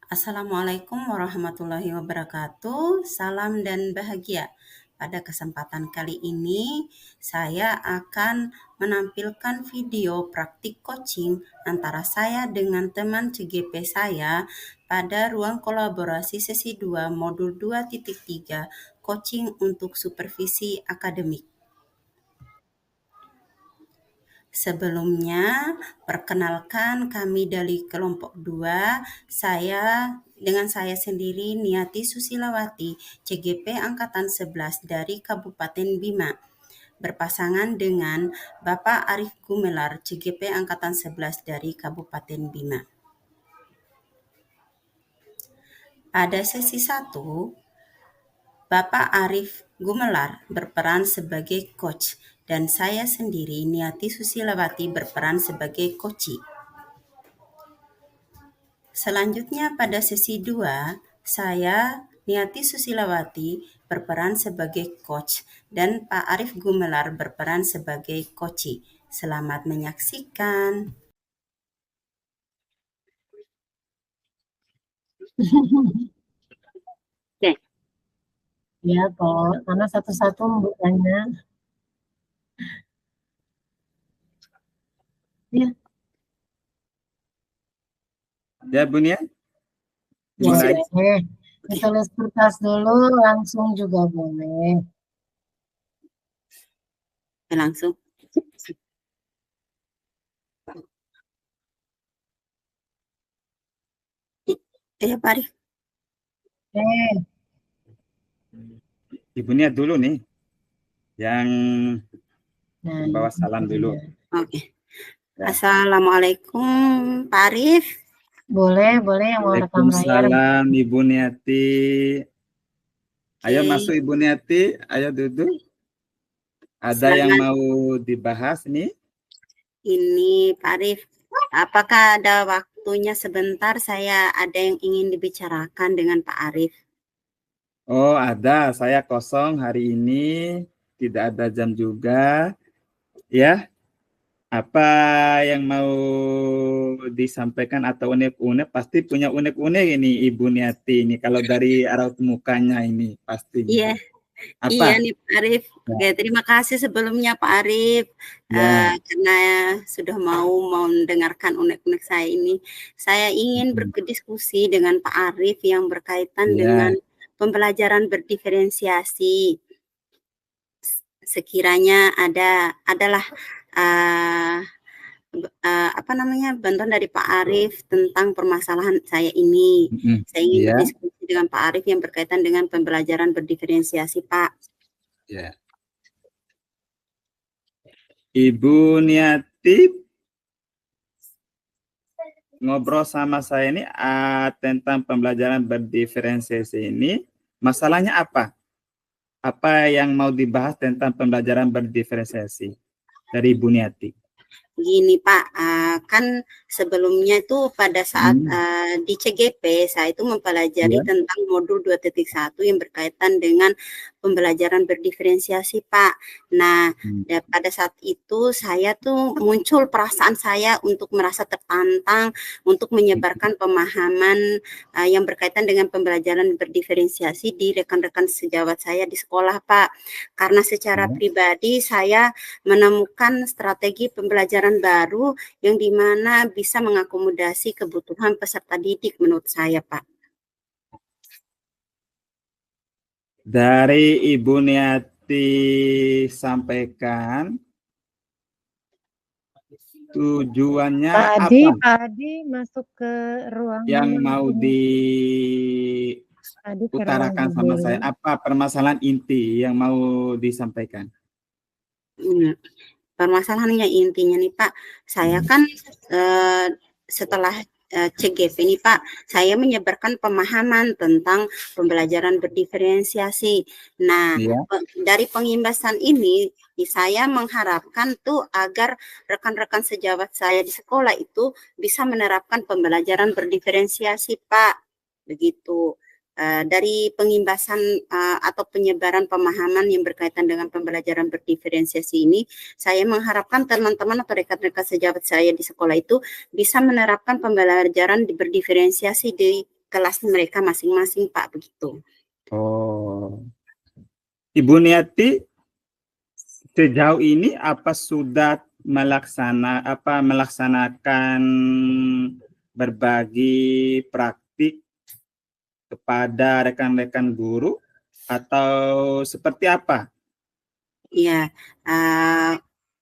Assalamualaikum warahmatullahi wabarakatuh. Salam dan bahagia. Pada kesempatan kali ini, saya akan menampilkan video praktik coaching antara saya dengan teman CGP saya pada ruang kolaborasi sesi 2 modul 2.3 coaching untuk supervisi akademik. Sebelumnya, perkenalkan kami dari kelompok 2, dengan saya sendiri Niati Susilawati, CGP Angkatan 11 dari Kabupaten Bima, berpasangan dengan Bapak Arif Gumelar, CGP Angkatan 11 dari Kabupaten Bima. Pada sesi 1, Bapak Arif Gumelar berperan sebagai coach dan saya sendiri Niati Susilawati berperan sebagai coachee. Selanjutnya pada sesi 2, saya Niati Susilawati berperan sebagai coach dan Pak Arif Gumelar berperan sebagai coachee. Selamat menyaksikan. Oke. Ya, toh, karena satu-satu membukanya. Ya. Ya, Bun ya. Boleh. Ditulis kertas dulu, langsung juga boleh. Langsung. Ya, Pak Arif. Ibu Nia dulu nih, yang membawa salam dulu. Oke. Assalamualaikum Pak Arif. Boleh yang mau rekam layar. Waalaikumsalam Ibu Niati. Ayo masuk Ibu Niati, ayo duduk. Ada yang mau dibahas nih? Ini Pak Arif, apakah ada waktunya sebentar? Saya ada yang ingin dibicarakan dengan Pak Arif. Oh, ada. Saya kosong hari ini, tidak ada jam juga. Ya, apa yang mau disampaikan atau unek-unek? Pasti punya unek-unek ini Ibu Niati ini. Kalau dari raut mukanya ini pasti. Iya. Apa? Iya nih Pak Arif. Oke, terima kasih sebelumnya Pak Arif karena sudah mau mendengarkan unek-unek saya ini. Saya ingin berdiskusi dengan Pak Arif yang berkaitan dengan pembelajaran berdiferensiasi. Sekiranya adalah bantuan dari Pak Arif tentang permasalahan saya ini. Saya ingin berdiskusi dengan Pak Arif yang berkaitan dengan pembelajaran berdiferensiasi, Pak. Ya. Ibu Niati ngobrol sama saya ini tentang pembelajaran berdiferensiasi ini. Masalahnya apa? Apa yang mau dibahas tentang pembelajaran berdiferensiasi dari Ibu Niati? Gini Pak, kan sebelumnya itu pada saat di CGP saya itu mempelajari tentang modul 2.1 yang berkaitan dengan pembelajaran berdiferensiasi Pak. Nah, pada saat itu saya tuh muncul perasaan saya untuk merasa tertantang untuk menyebarkan pemahaman yang berkaitan dengan pembelajaran berdiferensiasi di rekan-rekan sejawat saya di sekolah Pak. Karena secara pribadi saya menemukan strategi pembelajaran baru yang dimana bisa mengakomodasi kebutuhan peserta didik menurut saya Pak. Dari Ibu Niati sampaikan tujuannya Pak apa? Pak Adi masuk ke ruang yang mau diutarakan sama saya. Apa permasalahan inti yang mau disampaikan? Permasalahannya intinya nih Pak, saya kan setelah CGP nih Pak, saya menyebarkan pemahaman tentang pembelajaran berdiferensiasi. Nah, dari pengimbasan ini, saya mengharapkan tuh agar rekan-rekan sejawat saya di sekolah itu bisa menerapkan pembelajaran berdiferensiasi Pak, begitu. Dari pengimbasan atau penyebaran pemahaman yang berkaitan dengan pembelajaran berdiferensiasi ini, saya mengharapkan teman-teman atau rekan-rekan sejawat saya di sekolah itu bisa menerapkan pembelajaran berdiferensiasi di kelas mereka masing-masing, Pak, begitu. Oh, Ibu Niati sejauh ini apa sudah melaksanakan berbagi praktik kepada rekan-rekan guru atau seperti apa? Iya,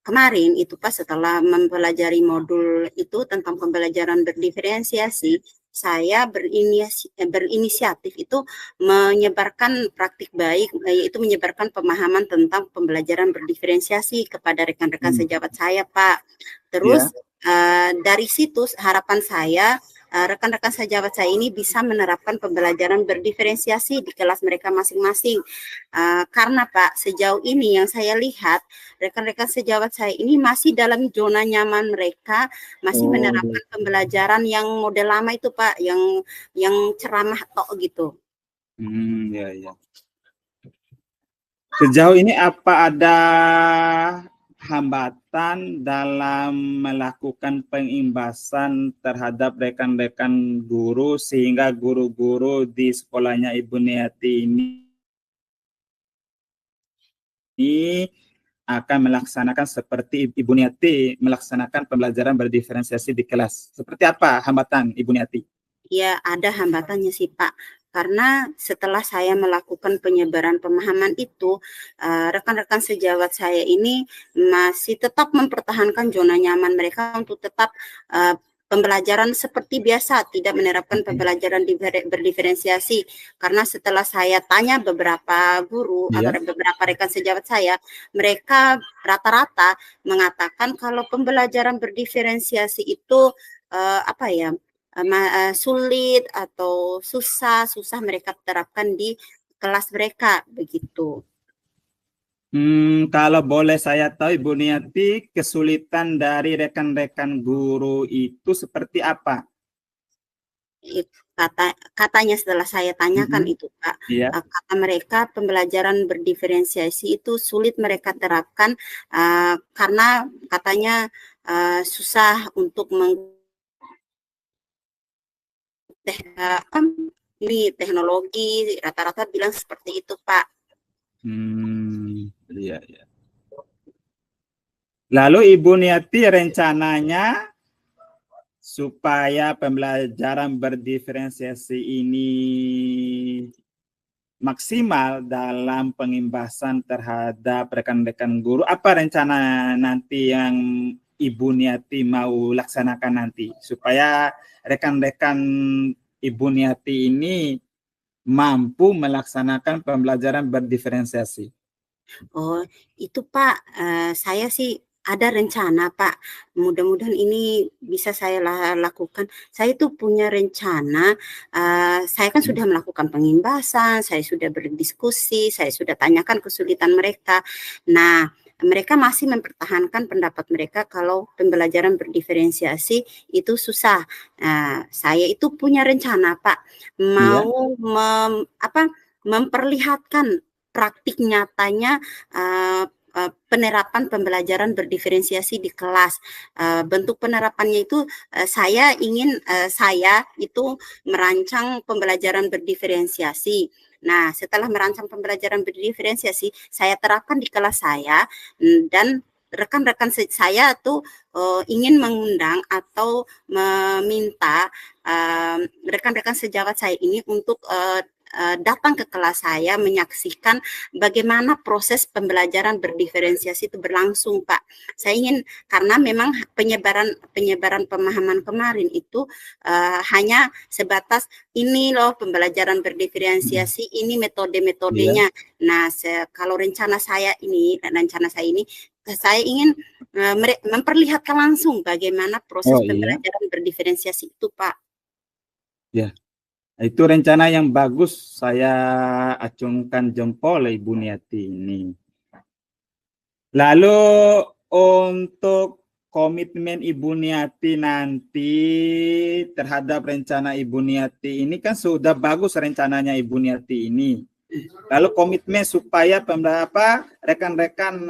kemarin itu Pak setelah mempelajari modul itu tentang pembelajaran berdiferensiasi, saya berinisiatif itu menyebarkan praktik baik, yaitu menyebarkan pemahaman tentang pembelajaran berdiferensiasi kepada rekan-rekan sejawat saya, Pak. Terus dari situ harapan saya rekan-rekan sejawat saya ini bisa menerapkan pembelajaran berdiferensiasi di kelas mereka masing-masing. Karena Pak, sejauh ini yang saya lihat, rekan-rekan sejawat saya ini masih dalam zona nyaman mereka, masih menerapkan pembelajaran yang model lama itu Pak, yang ceramah tok gitu. Ya, ya. Sejauh ini apa ada hambatan dalam melakukan pengimbasan terhadap rekan-rekan guru sehingga guru-guru di sekolahnya Ibu Niati ini akan melaksanakan seperti Ibu Niati melaksanakan pembelajaran berdiferensiasi di kelas? Seperti apa hambatan Ibu Niati? Ya, ada hambatannya sih Pak. Karena setelah saya melakukan penyebaran pemahaman itu, rekan-rekan sejawat saya ini masih tetap mempertahankan zona nyaman mereka untuk tetap pembelajaran seperti biasa, tidak menerapkan pembelajaran berdiferensiasi. Karena setelah saya tanya beberapa guru atau beberapa rekan sejawat saya, mereka rata-rata mengatakan kalau pembelajaran berdiferensiasi itu sulit atau susah mereka terapkan di kelas mereka begitu. Kalau boleh saya tahu Ibu Niati, kesulitan dari rekan-rekan guru itu seperti apa? Katanya setelah saya tanyakan itu Pak, kata mereka pembelajaran berdiferensiasi itu sulit mereka terapkan karena katanya susah untuk teknologi, rata-rata bilang seperti itu Pak. Iya, iya. Lalu Ibu Niati rencananya supaya pembelajaran berdiferensiasi ini maksimal dalam pengimbasan terhadap rekan-rekan guru, apa rencana nanti yang Ibu Niati mau laksanakan nanti supaya rekan-rekan Ibu Niati ini mampu melaksanakan pembelajaran berdiferensiasi? Oh, itu Pak, saya sih ada rencana Pak. Mudah-mudahan ini bisa saya lakukan. Saya itu punya rencana, saya kan sudah melakukan pengimbasan, saya sudah berdiskusi, saya sudah tanyakan kesulitan mereka. Nah, mereka masih mempertahankan pendapat mereka kalau pembelajaran berdiferensiasi itu susah. Saya itu punya rencana Pak, mau memperlihatkan praktik nyatanya penerapan pembelajaran berdiferensiasi di kelas. Bentuk penerapannya itu saya ingin saya itu merancang pembelajaran berdiferensiasi. Nah, setelah merancang pembelajaran berdiferensiasi, saya terapkan di kelas saya dan rekan-rekan saya tuh ingin mengundang atau meminta rekan-rekan sejawat saya ini untuk datang ke kelas saya menyaksikan bagaimana proses pembelajaran berdiferensiasi itu berlangsung, Pak. Saya ingin karena memang penyebaran pemahaman kemarin itu hanya sebatas ini loh pembelajaran berdiferensiasi, ini metode-metodenya. Nah, kalau rencana saya ini, saya ingin memperlihatkan langsung bagaimana proses pembelajaran berdiferensiasi itu, Pak. Ya. Itu rencana yang bagus, saya acungkan jempol Ibu Niati ini. Lalu untuk komitmen Ibu Niati nanti terhadap rencana Ibu Niati ini kan sudah bagus rencananya Ibu Niati ini. Lalu komitmen supaya rekan-rekan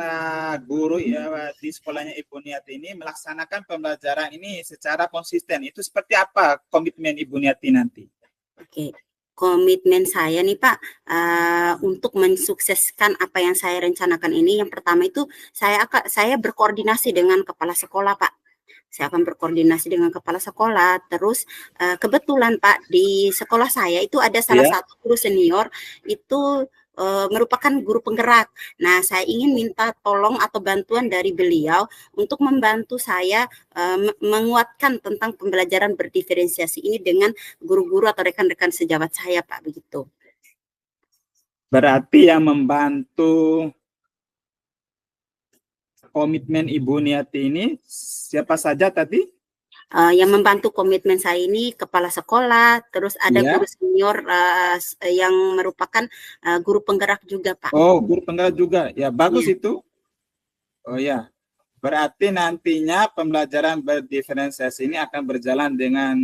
guru ya di sekolahnya Ibu Niati ini melaksanakan pembelajaran ini secara konsisten. Itu seperti apa komitmen Ibu Niati nanti? Oke. Komitmen saya nih Pak, untuk mensukseskan apa yang saya rencanakan ini, yang pertama itu saya berkoordinasi dengan kepala sekolah Pak. Saya akan berkoordinasi dengan kepala sekolah, terus kebetulan Pak di sekolah saya itu ada salah satu guru senior itu merupakan guru penggerak. Nah, saya ingin minta tolong atau bantuan dari beliau untuk membantu saya menguatkan tentang pembelajaran berdiferensiasi ini dengan guru-guru atau rekan-rekan sejawat saya, Pak, begitu. Berarti yang membantu komitmen Ibu Niati ini siapa saja tadi? Yang membantu komitmen saya ini kepala sekolah, terus ada guru senior yang merupakan guru penggerak juga, Pak. Oh, guru penggerak juga. Ya, bagus itu. Oh ya, berarti nantinya pembelajaran berdiferensiasi ini akan berjalan dengan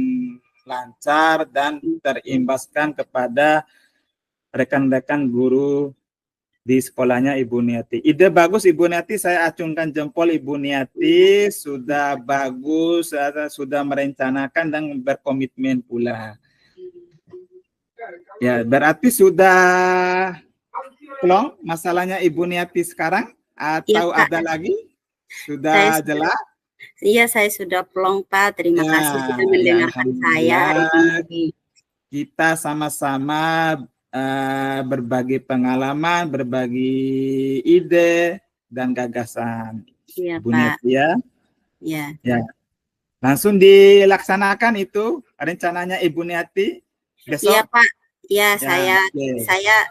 lancar dan terimbaskan kepada rekan-rekan guru di sekolahnya Ibu Niati. Ide bagus Ibu Niati, saya acungkan jempol Ibu Niati, sudah bagus, sudah merencanakan dan berkomitmen pula. Ya, berarti sudah plong masalahnya Ibu Niati sekarang atau ya, ada lagi? Sudah jelas? Iya, saya sudah plong Pak. Terima kasih sudah mendengarkan saya hari ini. Kita sama-sama berbagi pengalaman, berbagi ide dan gagasan. Iya, Bu Pak. Niati, ya. Langsung dilaksanakan itu rencananya Ibu Niati besok. Iya, Pak. Ya,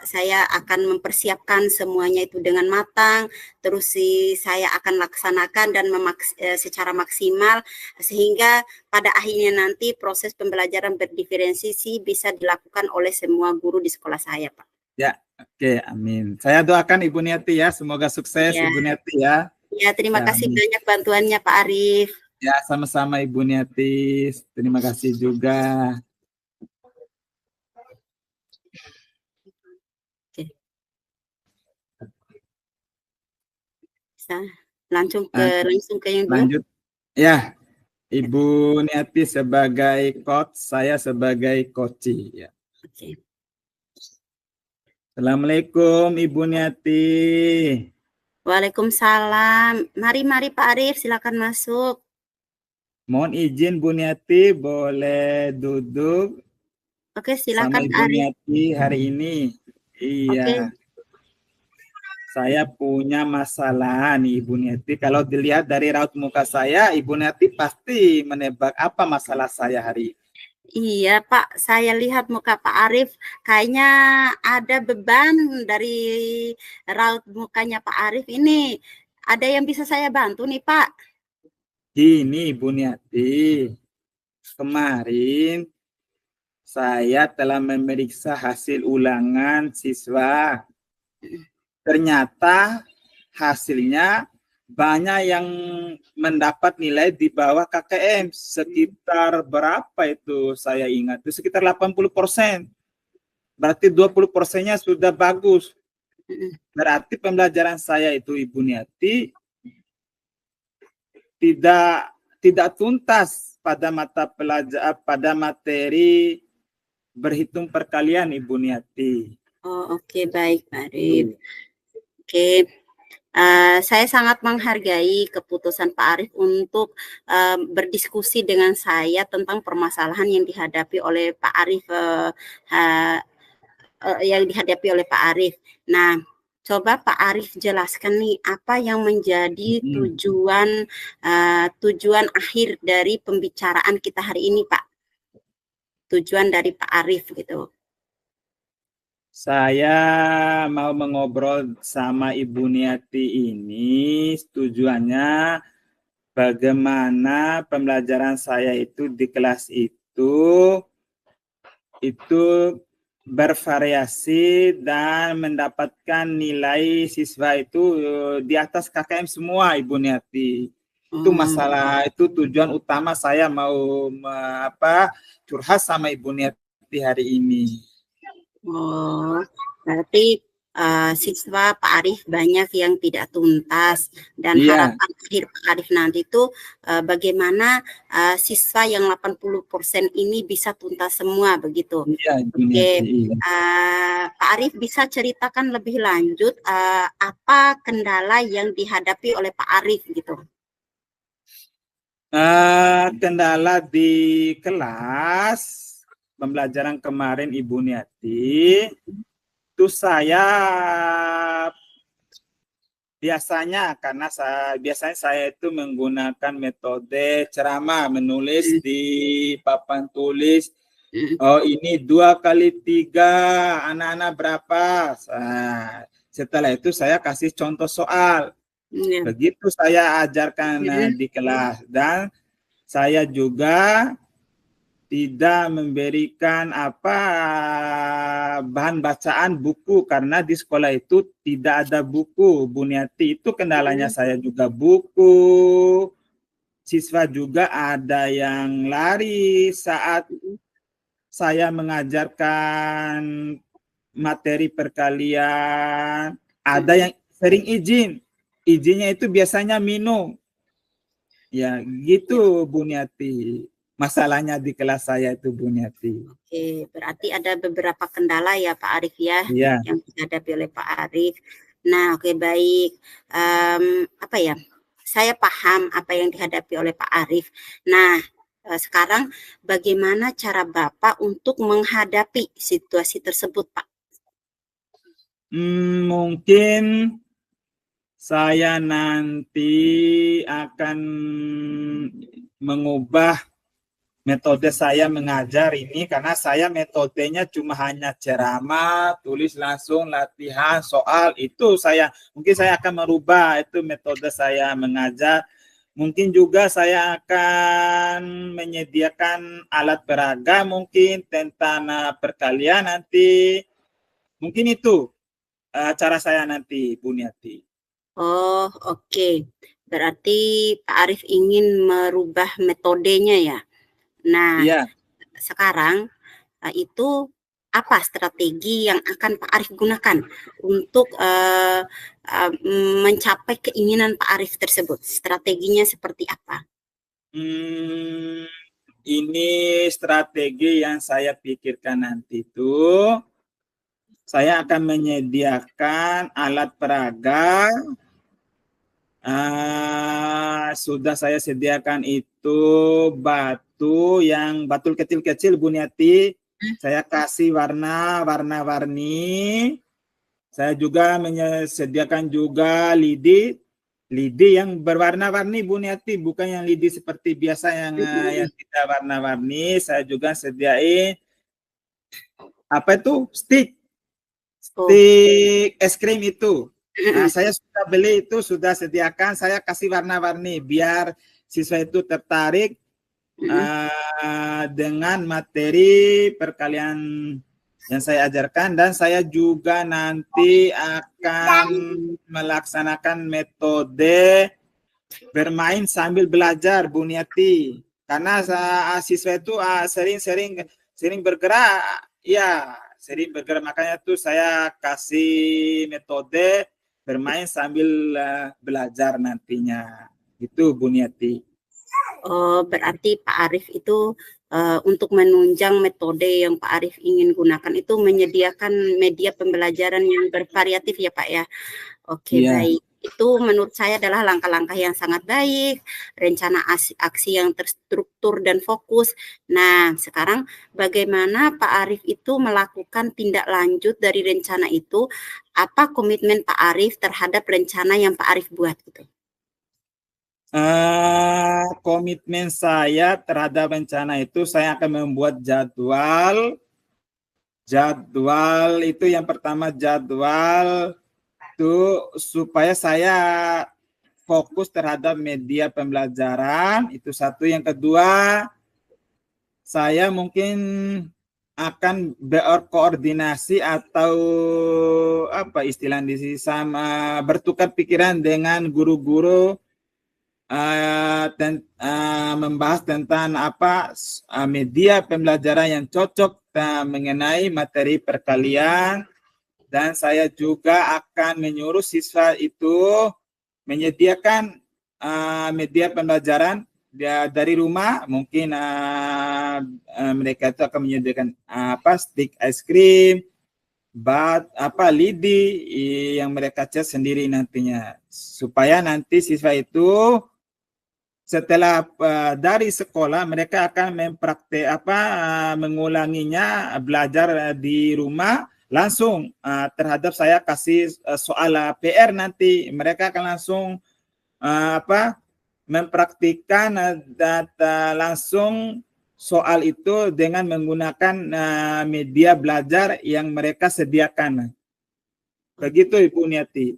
saya akan mempersiapkan semuanya itu dengan matang. Terus saya akan laksanakan dan secara maksimal sehingga pada akhirnya nanti proses pembelajaran berdiferensiasi bisa dilakukan oleh semua guru di sekolah saya, Pak. Ya, oke, amin. Saya doakan Ibu Niati ya, semoga sukses Ibu Niati ya. Ya, terima kasih banyak bantuannya Pak Arief. Ya, sama-sama Ibu Niati. Terima kasih juga. Langsung ke yang dua. Lanjut. Ya, Ibu Niati sebagai coach, saya sebagai coach. Ya. Oke. Assalamualaikum Ibu Niati. Waalaikumsalam. Mari Pak Arief, silakan masuk. Mohon izin Bu Niati, boleh duduk. Oke, silakan Ibu Niati hari ini. Iya. Saya punya masalah nih Ibu Niati. Kalau dilihat dari raut muka saya, Ibu Niati pasti menebak apa masalah saya hari ini. Iya Pak, saya lihat muka Pak Arief kayaknya ada beban dari raut mukanya Pak Arief ini. Ada yang bisa saya bantu nih Pak? Gini Ibu Niati, kemarin saya telah memeriksa hasil ulangan siswa. Ternyata hasilnya banyak yang mendapat nilai di bawah KKM, sekitar berapa itu saya ingat, itu sekitar 80%. Berarti 20%-nya sudah bagus. Berarti pembelajaran saya itu Ibu Niati tidak tuntas pada pada materi berhitung perkalian Ibu Niati. Oh, oke, baik Pak Arief. Oke. Saya sangat menghargai keputusan Pak Arief untuk berdiskusi dengan saya tentang permasalahan yang dihadapi oleh Pak Arief, Pak Arief. Nah, coba Pak Arief jelaskan nih apa yang menjadi tujuan akhir dari pembicaraan kita hari ini, Pak. Tujuan dari Pak Arief gitu. Saya mau mengobrol sama Ibu Niati ini tujuannya bagaimana pembelajaran saya itu di kelas itu bervariasi dan mendapatkan nilai siswa itu di atas KKM semua Ibu Niati. Itu masalah, itu tujuan utama saya mau curhat sama Ibu Niati hari ini. Oh, berarti siswa Pak Arief banyak yang tidak tuntas, dan harapan akhir Pak Arief nanti itu bagaimana siswa yang 80% ini bisa tuntas semua begitu. Oke, Pak Arief bisa ceritakan lebih lanjut apa kendala yang dihadapi oleh Pak Arief gitu? Kendala di kelas pembelajaran kemarin Ibu Niati, itu saya biasanya saya itu menggunakan metode ceramah, menulis di papan tulis. Oh, ini 2 kali 3 anak-anak berapa? Nah, setelah itu saya kasih contoh soal. Begitu saya ajarkan di kelas, dan saya juga tidak memberikan bahan bacaan buku karena di sekolah itu tidak ada buku, Bu Niati. Itu kendalanya saya juga, buku. Siswa juga ada yang lari saat saya mengajarkan materi perkalian. Ada yang sering izin. Izinnya itu biasanya minum. Ya, gitu Bu Niati. Masalahnya di kelas saya itu Bu Niati. Oke, berarti ada beberapa kendala ya Pak Arief ya, yang dihadapi oleh Pak Arief. Nah, oke, baik. Saya paham apa yang dihadapi oleh Pak Arief. Nah, sekarang bagaimana cara Bapak untuk menghadapi situasi tersebut, Pak? Mungkin saya nanti akan mengubah metode saya mengajar ini, karena saya metodenya cuma hanya ceramah, tulis langsung, latihan, soal. Mungkin saya akan merubah itu metode saya mengajar. Mungkin juga saya akan menyediakan alat peraga mungkin tentang perkalian nanti. Mungkin itu cara saya nanti, Bu Niati. Oh, oke. Berarti Pak Arief ingin merubah metodenya ya. Nah, sekarang itu apa strategi yang akan Pak Arief gunakan untuk mencapai keinginan Pak Arief tersebut? Strateginya seperti apa? Ini strategi yang saya pikirkan nanti itu, saya akan menyediakan alat peraga. Sudah saya sediakan itu batu kecil-kecil Bu Niati. Saya kasih warna-warni. Saya juga menyediakan juga lidi yang berwarna-warni Bu Niati, bukan yang lidi seperti biasa yang tidak warna-warni. Saya juga sediain stick es krim itu. Nah, saya sudah beli itu, sudah sediakan, saya kasih warna-warni biar siswa itu tertarik dengan materi perkalian yang saya ajarkan. Dan saya juga nanti akan melaksanakan metode bermain sambil belajar Bu Niati, karena siswa itu sering bergerak, makanya tuh saya kasih metode bermain sambil belajar nantinya. Itu Bu Niati. Oh, berarti Pak Arief itu untuk menunjang metode yang Pak Arief ingin gunakan itu menyediakan media pembelajaran yang bervariatif ya Pak ya. Oke, baik. Itu menurut saya adalah langkah-langkah yang sangat baik, rencana aksi yang terstruktur dan fokus. Nah, sekarang bagaimana Pak Arief itu melakukan tindak lanjut dari rencana itu? Apa komitmen Pak Arief terhadap rencana yang Pak Arief buat gitu? Komitmen saya terhadap rencana itu, saya akan membuat jadwal itu yang pertama, jadwal itu supaya saya fokus terhadap media pembelajaran, itu satu. Yang kedua, saya mungkin akan berkoordinasi atau sama bertukar pikiran dengan guru-guru, membahas tentang media pembelajaran yang cocok mengenai materi perkalian. dan saya juga akan menyuruh siswa itu menyediakan media pembelajaran dari rumah. Mungkin mereka itu akan menyediakan stick es krim, lidi yang mereka cat sendiri nantinya, supaya nanti siswa itu setelah dari sekolah mereka akan mengulanginya, belajar di rumah langsung terhadap saya kasih soal PR, nanti mereka akan langsung mempraktikkan data langsung soal itu dengan menggunakan media belajar yang mereka sediakan. Begitu Ibu Niati.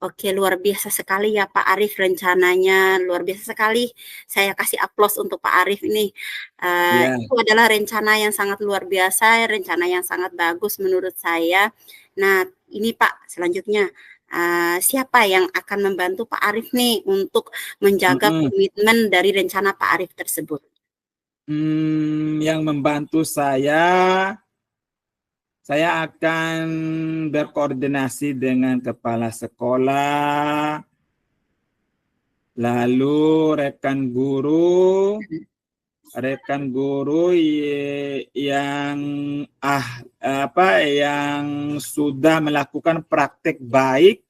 Oke, luar biasa sekali ya Pak Arief, rencananya luar biasa sekali. Saya kasih aplaus untuk Pak Arief ini. Itu adalah rencana yang sangat luar biasa, rencana yang sangat bagus menurut saya. Nah, ini Pak, selanjutnya siapa yang akan membantu Pak Arief nih untuk menjaga komitmen dari rencana Pak Arief tersebut? Yang membantu saya akan berkoordinasi dengan kepala sekolah, lalu rekan guru yang yang sudah melakukan praktek baik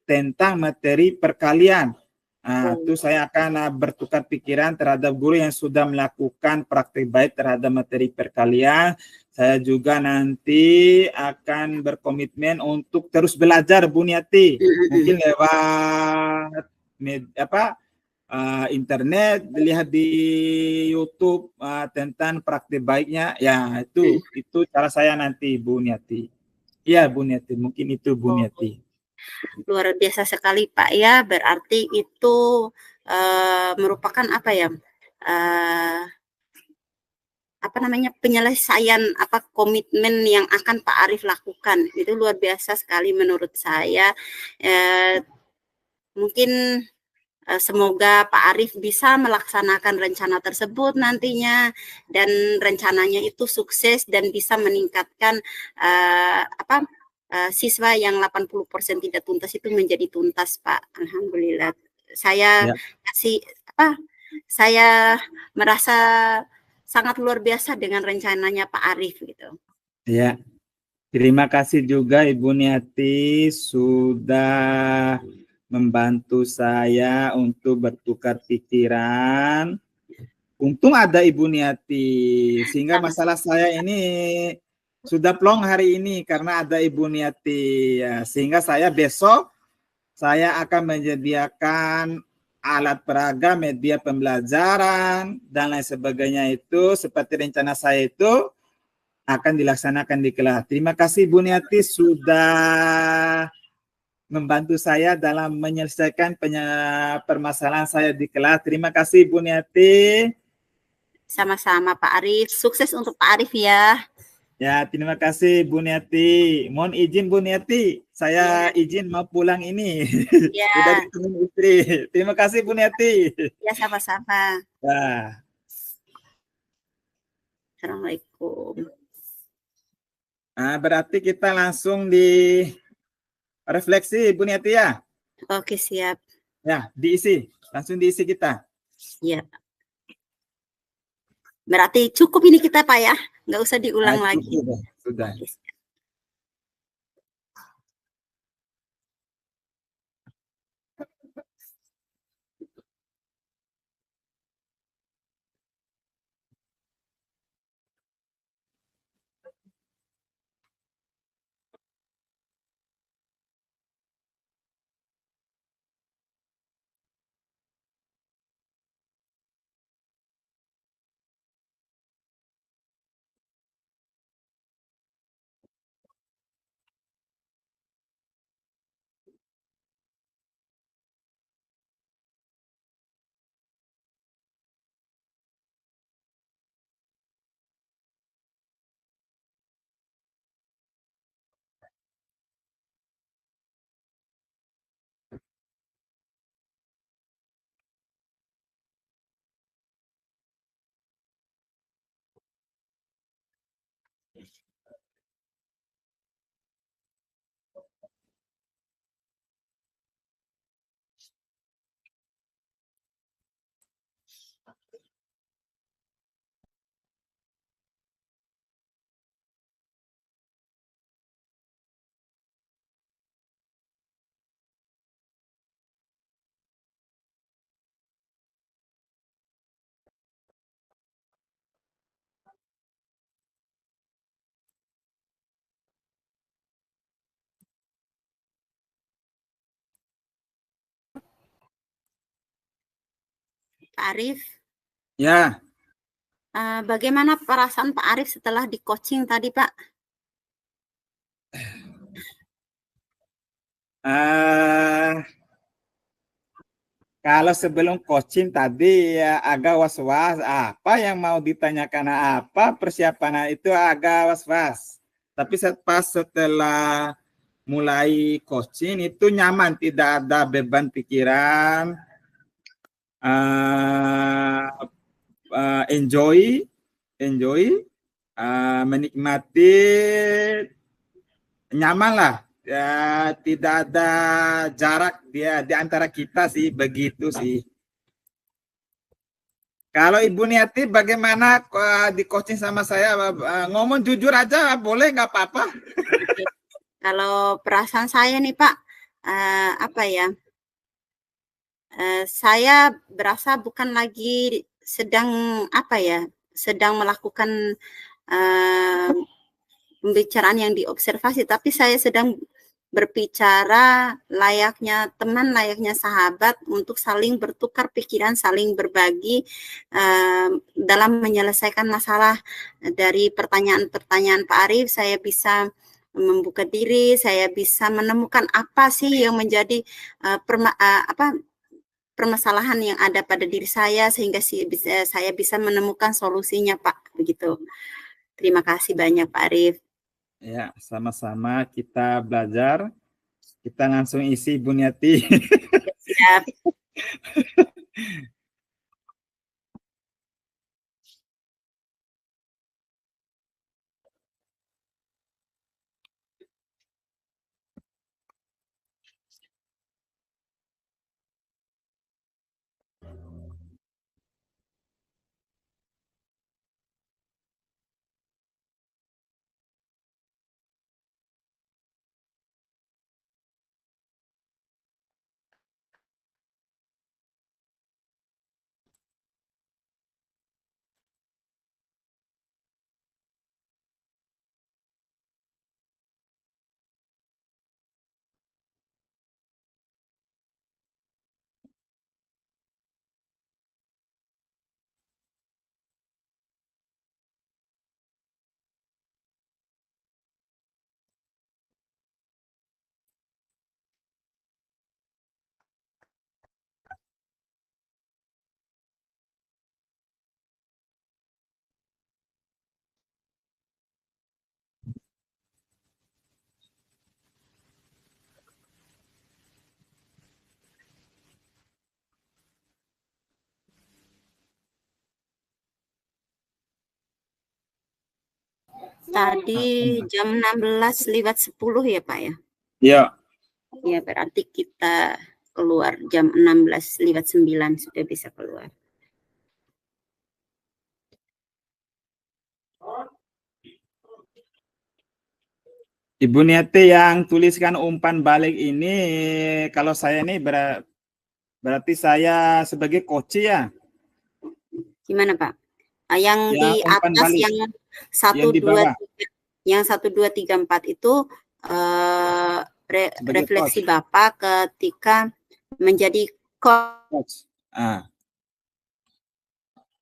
tentang materi perkalian. Itu saya akan bertukar pikiran terhadap guru yang sudah melakukan praktik baik terhadap materi perkalian. Saya juga nanti akan berkomitmen untuk terus belajar, Bu Niati. Mungkin lewat internet, lihat di YouTube tentang praktik baiknya. Ya, itu cara saya nanti, Bu Niati. Iya, Bu Niati. Mungkin itu, Bu Niati. Luar biasa sekali Pak ya, berarti itu merupakan penyelesaian komitmen yang akan Pak Arief lakukan. Itu luar biasa sekali menurut saya. Mungkin semoga Pak Arief bisa melaksanakan rencana tersebut nantinya, dan rencananya itu sukses dan bisa meningkatkan siswa yang 80% tidak tuntas itu menjadi tuntas, Pak. Alhamdulillah. Saya saya merasa sangat luar biasa dengan rencananya Pak Arief gitu. Ya. Terima kasih juga Ibu Niati sudah membantu saya untuk bertukar pikiran. Untung ada Ibu Niati, sehingga masalah saya ini sudah plong hari ini karena ada Ibu Niati. Ya, sehingga saya besok akan menyediakan alat peraga, media pembelajaran, dan lain sebagainya itu seperti rencana saya itu akan dilaksanakan di kelas. Terima kasih Bu Niati sudah membantu saya dalam menyelesaikan permasalahan saya di kelas. Terima kasih Bu Niati. Sama-sama Pak Arief. Sukses untuk Pak Arief ya. Ya, terima kasih Bu Niati. Mohon izin Bu Niati, saya izin mau pulang ini. Ya. Sudah ditunggu istri. Terima kasih Bu Niati. Ya, sama-sama. Nah. Assalamualaikum. Berarti kita langsung di refleksi Bu Niati ya. Oke, siap. Ya, diisi. Langsung diisi kita. Ya. Berarti cukup ini kita Pak ya, nggak usah diulang lagi. Sudah. Pak Arif. Ya. Bagaimana perasaan Pak Arif setelah di coaching tadi, Pak? Kalau sebelum coaching tadi ya agak was-was, apa yang mau ditanyakan, apa persiapan itu agak was-was. Tapi pas setelah mulai coaching itu nyaman, tidak ada beban pikiran, enjoy, menikmati, nyaman lah. Ya, tidak ada jarak dia di antara kita sih, begitu sih. Kalau Ibu Niati bagaimana di coaching sama saya? Ngomong jujur aja boleh, nggak apa-apa. Kalau perasaan saya nih Pak, apa ya? Saya berasa bukan lagi sedang apa ya? Sedang melakukan pembicaraan yang diobservasi, tapi saya sedang berbicara layaknya teman, layaknya sahabat untuk saling bertukar pikiran, saling berbagi dalam menyelesaikan masalah. Dari pertanyaan-pertanyaan Pak Arif, saya bisa membuka diri, saya bisa menemukan apa sih yang menjadi permasalahan yang ada pada diri saya, sehingga saya bisa menemukan solusinya, Pak. Begitu. Terima kasih banyak, Pak Arif. Ya, sama-sama kita belajar. Kita langsung isi Bu Niati. Siap. Tadi jam 16:10 ya Pak ya? Iya. Ya berarti kita keluar jam 16:09 sudah bisa keluar. Ibu Niati yang tuliskan umpan balik ini, kalau saya ini berarti saya sebagai coach ya? Gimana Pak? Yang di umpan atas balik. yang 1, 2, 3, yang 1, 2, 3, 4 itu refleksi coach. Bapak ketika menjadi coach.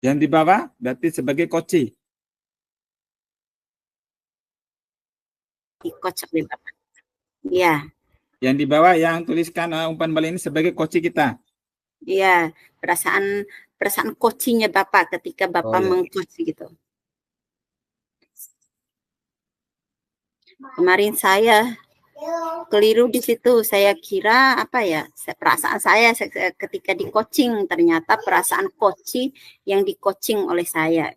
Yang di bawah berarti sebagai coach. Coach oleh Bapak. Iya. Yang di bawah yang tuliskan umpan balik ini sebagai coach kita. Iya, perasaan coachingnya Bapak ketika Bapak meng-coach gitu. Kemarin saya keliru di situ. Saya kira apa ya? Perasaan saya ketika di coaching, ternyata perasaan coaching yang di coaching oleh saya.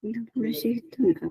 Di situ enggak.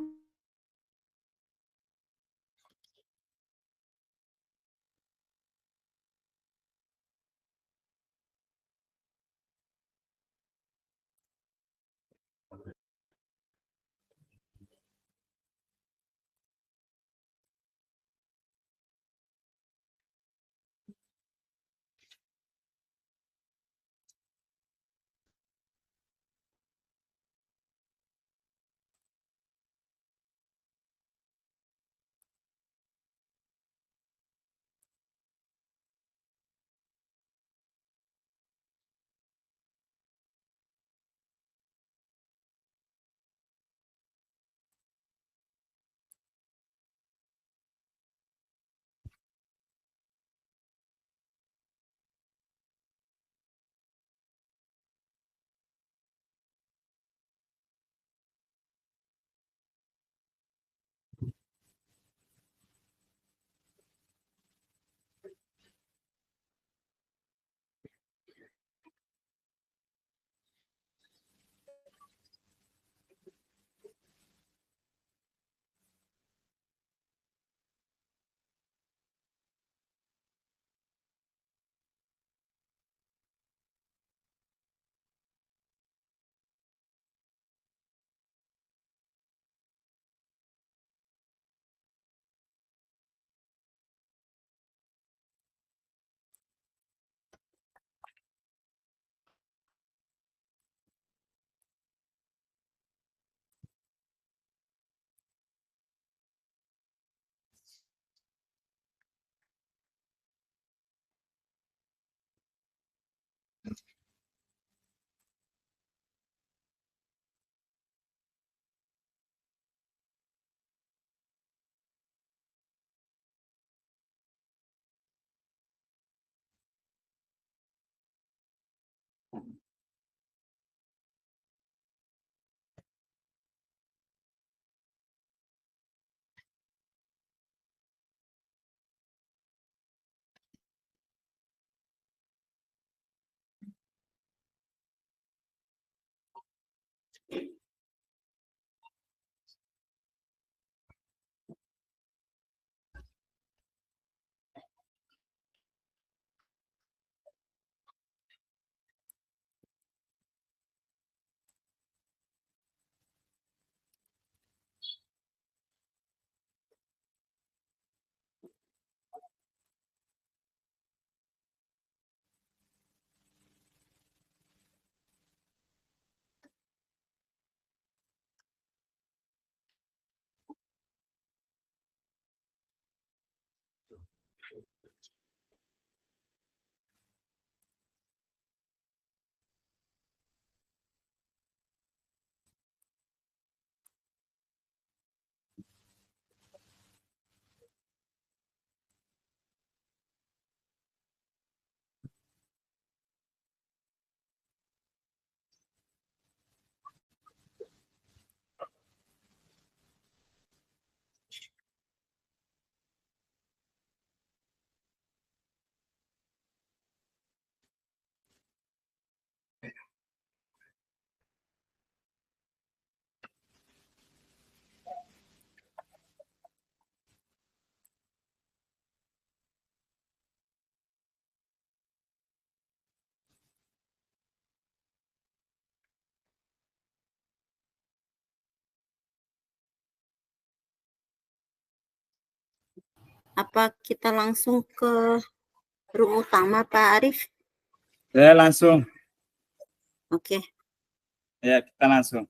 Apa kita langsung ke room utama, Pak Arif? Ya, langsung. Oke. Ya, kita langsung.